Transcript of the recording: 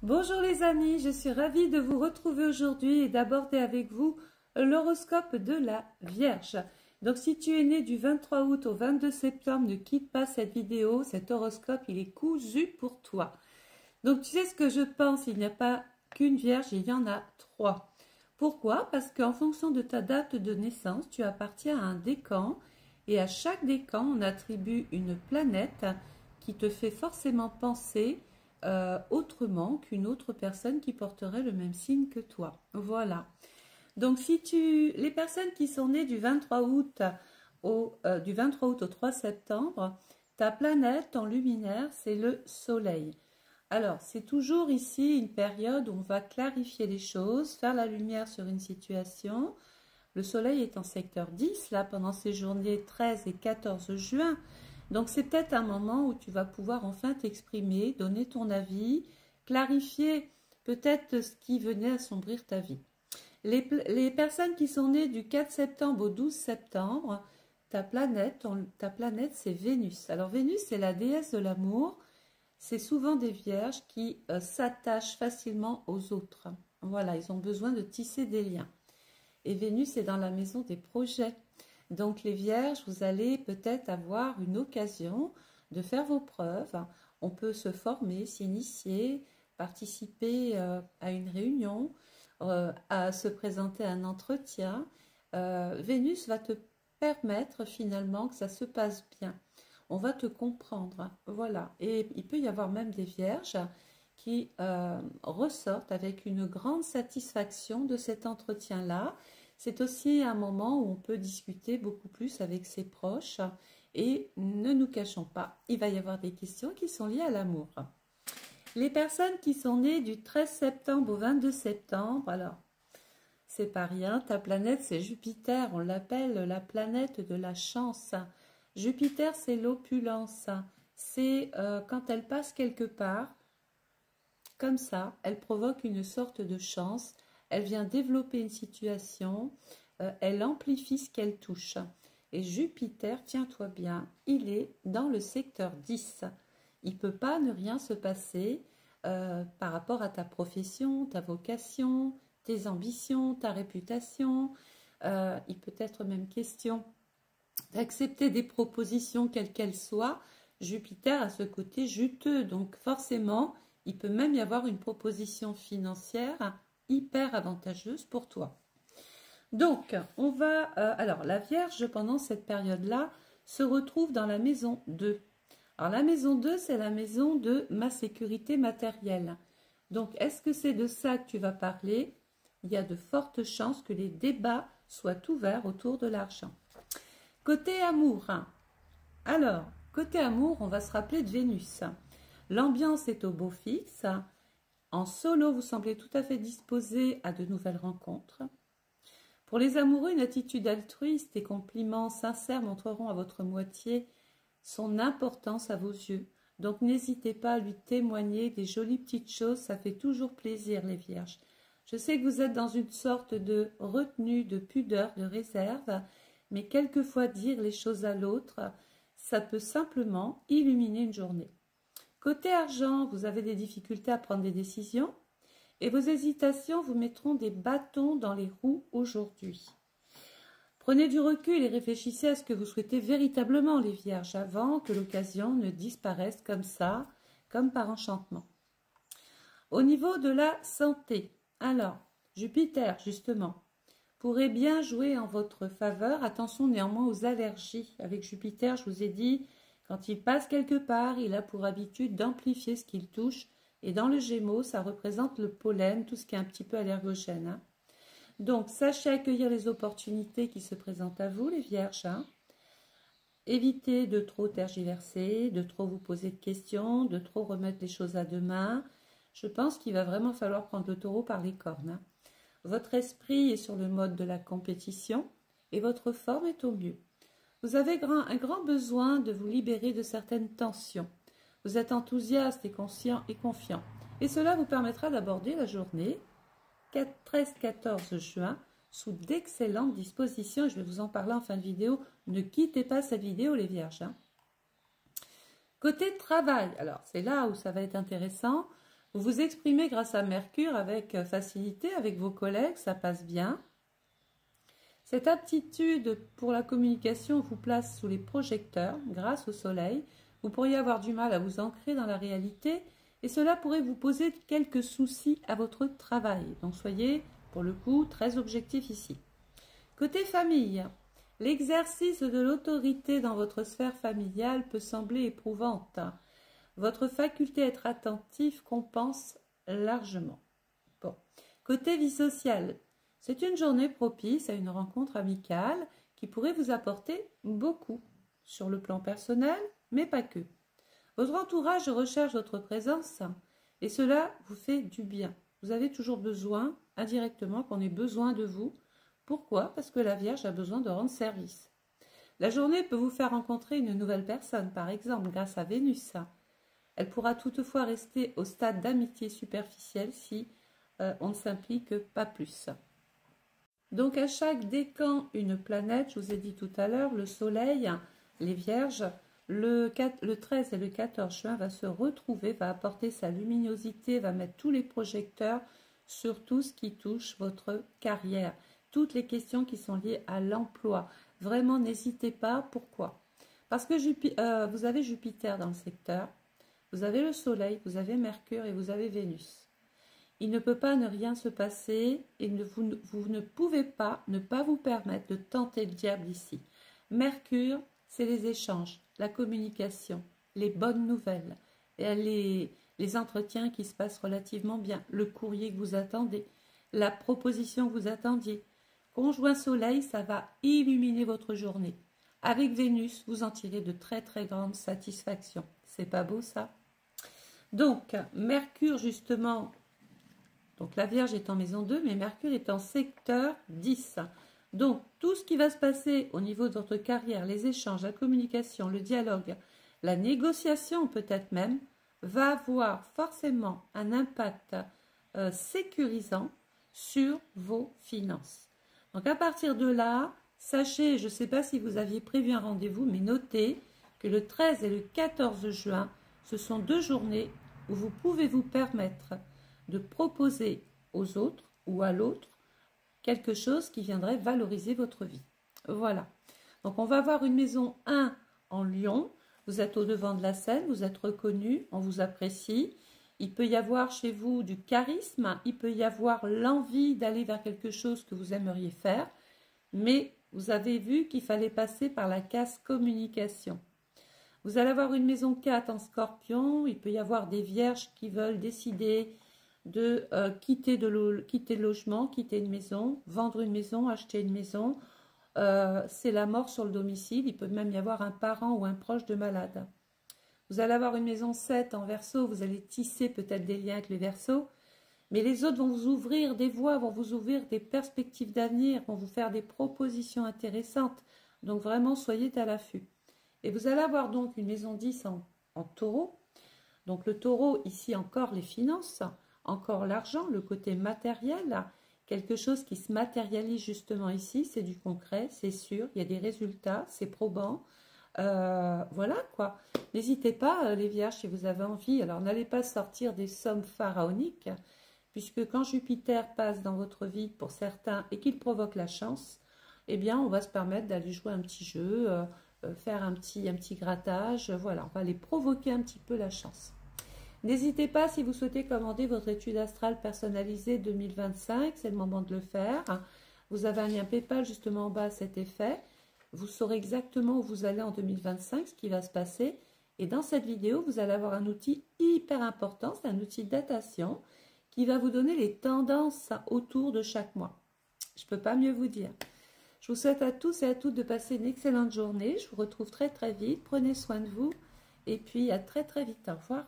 Bonjour les amis, je suis ravie de vous retrouver aujourd'hui et d'aborder avec vous l'horoscope de la Vierge. Donc si tu es né du 23 août au 22 septembre, ne quitte pas cette vidéo, cet horoscope il est cousu pour toi. Donc tu sais ce que je pense, il n'y a pas qu'une Vierge, il y en a trois. Pourquoi? Parce qu'en fonction de ta date de naissance, tu appartiens à un décan et à chaque décan on attribue une planète qui te fait forcément penser autrement qu'une autre personne qui porterait le même signe que toi. Voilà. Donc, les personnes qui sont nées du 23 août au 3 septembre, ta planète en luminaire, c'est le Soleil. Alors, c'est toujours ici une période où on va clarifier les choses, faire la lumière sur une situation. Le Soleil est en secteur 10, là, pendant ces journées 13 et 14 juin. Donc, c'est peut-être un moment où tu vas pouvoir enfin t'exprimer, donner ton avis, clarifier peut-être ce qui venait assombrir ta vie. Les personnes qui sont nées du 4 septembre au 12 septembre, ta planète c'est Vénus. Alors, Vénus, c'est la déesse de l'amour. C'est souvent des vierges qui s'attachent facilement aux autres. Voilà, ils ont besoin de tisser des liens. Et Vénus est dans la maison des projets. Donc les vierges, vous allez peut-être avoir une occasion de faire vos preuves. On peut se former, s'initier, participer à une réunion, à se présenter à un entretien. Vénus va te permettre finalement que ça se passe bien. On va te comprendre. Voilà. Et il peut y avoir même des vierges qui ressortent avec une grande satisfaction de cet entretien-là. C'est aussi un moment où on peut discuter beaucoup plus avec ses proches et ne nous cachons pas, il va y avoir des questions qui sont liées à l'amour. Les personnes qui sont nées du 13 septembre au 22 septembre, alors c'est pas rien, ta planète c'est Jupiter, on l'appelle la planète de la chance. Jupiter c'est l'opulence, c'est quand elle passe quelque part, comme ça, elle provoque une sorte de chance. Elle vient développer une situation, elle amplifie ce qu'elle touche. Et Jupiter, tiens-toi bien, il est dans le secteur 10. Il ne peut pas ne rien se passer par rapport à ta profession, ta vocation, tes ambitions, ta réputation. Il peut être même question d'accepter des propositions quelles qu'elles soient. Jupiter a ce côté juteux, donc forcément, il peut même y avoir une proposition financière hyper avantageuse pour toi. Donc, on va... alors, la Vierge, pendant cette période-là, se retrouve dans la maison 2. Alors, la maison 2, c'est la maison de ma sécurité matérielle. Donc, est-ce que c'est de ça que tu vas parler? Il y a de fortes chances que les débats soient ouverts autour de l'argent. Côté amour. Alors, côté amour, on va se rappeler de Vénus. L'ambiance est au beau fixe. En solo, vous semblez tout à fait disposé à de nouvelles rencontres. Pour les amoureux, une attitude altruiste et compliments sincères montreront à votre moitié son importance à vos yeux. Donc n'hésitez pas à lui témoigner des jolies petites choses, ça fait toujours plaisir les vierges. Je sais que vous êtes dans une sorte de retenue, de pudeur, de réserve, mais quelquefois dire les choses à l'autre, ça peut simplement illuminer une journée. Côté argent, vous avez des difficultés à prendre des décisions et vos hésitations vous mettront des bâtons dans les roues aujourd'hui. Prenez du recul et réfléchissez à ce que vous souhaitez véritablement, les vierges, avant que l'occasion ne disparaisse comme ça, comme par enchantement. Au niveau de la santé, alors, Jupiter, justement, pourrait bien jouer en votre faveur. Attention néanmoins aux allergies. Avec Jupiter, je vous ai dit... Quand il passe quelque part, il a pour habitude d'amplifier ce qu'il touche. Et dans le Gémeaux, ça représente le pollen, tout ce qui est un petit peu allergène. Hein. Donc, sachez accueillir les opportunités qui se présentent à vous, les vierges. Hein. Évitez de trop tergiverser, de trop vous poser de questions, de trop remettre les choses à demain. Je pense qu'il va vraiment falloir prendre le taureau par les cornes. Hein. Votre esprit est sur le mode de la compétition et votre forme est au mieux. Vous avez un grand besoin de vous libérer de certaines tensions. Vous êtes enthousiaste et conscient et confiant. Et cela vous permettra d'aborder la journée 13-14 juin sous d'excellentes dispositions. Je vais vous en parler en fin de vidéo. Ne quittez pas cette vidéo, les vierges. Hein. Côté travail, alors c'est là où ça va être intéressant. Vous vous exprimez grâce à Mercure avec facilité, avec vos collègues, ça passe bien. Cette aptitude pour la communication vous place sous les projecteurs grâce au soleil. Vous pourriez avoir du mal à vous ancrer dans la réalité et cela pourrait vous poser quelques soucis à votre travail. Donc soyez, pour le coup, très objectif ici. Côté famille, l'exercice de l'autorité dans votre sphère familiale peut sembler éprouvante. Votre faculté à être attentif compense largement. Bon. Côté vie sociale, c'est une journée propice à une rencontre amicale qui pourrait vous apporter beaucoup sur le plan personnel, mais pas que. Votre entourage recherche votre présence et cela vous fait du bien. Vous avez toujours besoin, indirectement, qu'on ait besoin de vous. Pourquoi? Parce que la Vierge a besoin de rendre service. La journée peut vous faire rencontrer une nouvelle personne, par exemple, grâce à Vénus. Elle pourra toutefois rester au stade d'amitié superficielle si on ne s'implique pas plus. Donc à chaque décan, une planète, je vous ai dit tout à l'heure, le soleil, les vierges, le 13 et le 14 juin va se retrouver, va apporter sa luminosité, va mettre tous les projecteurs sur tout ce qui touche votre carrière, toutes les questions qui sont liées à l'emploi. Vraiment, n'hésitez pas. Pourquoi? Parce que vous avez Jupiter dans le secteur, vous avez le soleil, vous avez Mercure et vous avez Vénus. Il ne peut pas ne rien se passer et vous ne pouvez pas ne pas vous permettre de tenter le diable ici. Mercure, c'est les échanges, la communication, les bonnes nouvelles, les entretiens qui se passent relativement bien, le courrier que vous attendez, la proposition que vous attendiez. Conjoint soleil, ça va illuminer votre journée. Avec Vénus, vous en tirez de très très grandes satisfactions. C'est pas beau ça? Donc, Mercure justement... Donc la Vierge est en maison 2, mais Mercure est en secteur 10. Donc tout ce qui va se passer au niveau de votre carrière, les échanges, la communication, le dialogue, la négociation peut-être même, va avoir forcément un impact sécurisant sur vos finances. Donc à partir de là, sachez, je ne sais pas si vous aviez prévu un rendez-vous, mais notez que le 13 et le 14 juin, ce sont 2 journées où vous pouvez vous permettre de proposer aux autres ou à l'autre quelque chose qui viendrait valoriser votre vie. Voilà. Donc, on va avoir une maison 1 en Lyon. Vous êtes au devant de la scène, vous êtes reconnu, on vous apprécie. Il peut y avoir chez vous du charisme, il peut y avoir l'envie d'aller vers quelque chose que vous aimeriez faire, mais vous avez vu qu'il fallait passer par la case communication. Vous allez avoir une maison 4 en Scorpion, il peut y avoir des vierges qui veulent décider de quitter le logement, quitter une maison, vendre une maison, acheter une maison. C'est la mort sur le domicile. Il peut même y avoir un parent ou un proche de malade. Vous allez avoir une maison 7 en Verseau. Vous allez tisser peut-être des liens avec les Verseaux. Mais les autres vont vous ouvrir des voies, vont vous ouvrir des perspectives d'avenir, vont vous faire des propositions intéressantes. Donc vraiment, soyez à l'affût. Et vous allez avoir donc une maison 10 en Taureau. Donc le Taureau, ici encore les finances, encore l'argent, le côté matériel, quelque chose qui se matérialise justement ici, c'est du concret, c'est sûr, il y a des résultats, c'est probant. Voilà quoi. N'hésitez pas les vierges si vous avez envie. Alors n'allez pas sortir des sommes pharaoniques, puisque quand Jupiter passe dans votre vie pour certains et qu'il provoque la chance, eh bien on va se permettre d'aller jouer un petit jeu, faire un petit grattage, voilà, on va aller provoquer un petit peu la chance. N'hésitez pas, si vous souhaitez commander votre étude astrale personnalisée 2025, c'est le moment de le faire. Vous avez un lien PayPal justement en bas à cet effet. Vous saurez exactement où vous allez en 2025, ce qui va se passer. Et dans cette vidéo, vous allez avoir un outil hyper important, c'est un outil de datation qui va vous donner les tendances autour de chaque mois. Je ne peux pas mieux vous dire. Je vous souhaite à tous et à toutes de passer une excellente journée. Je vous retrouve très très vite. Prenez soin de vous et puis à très très vite. Au revoir.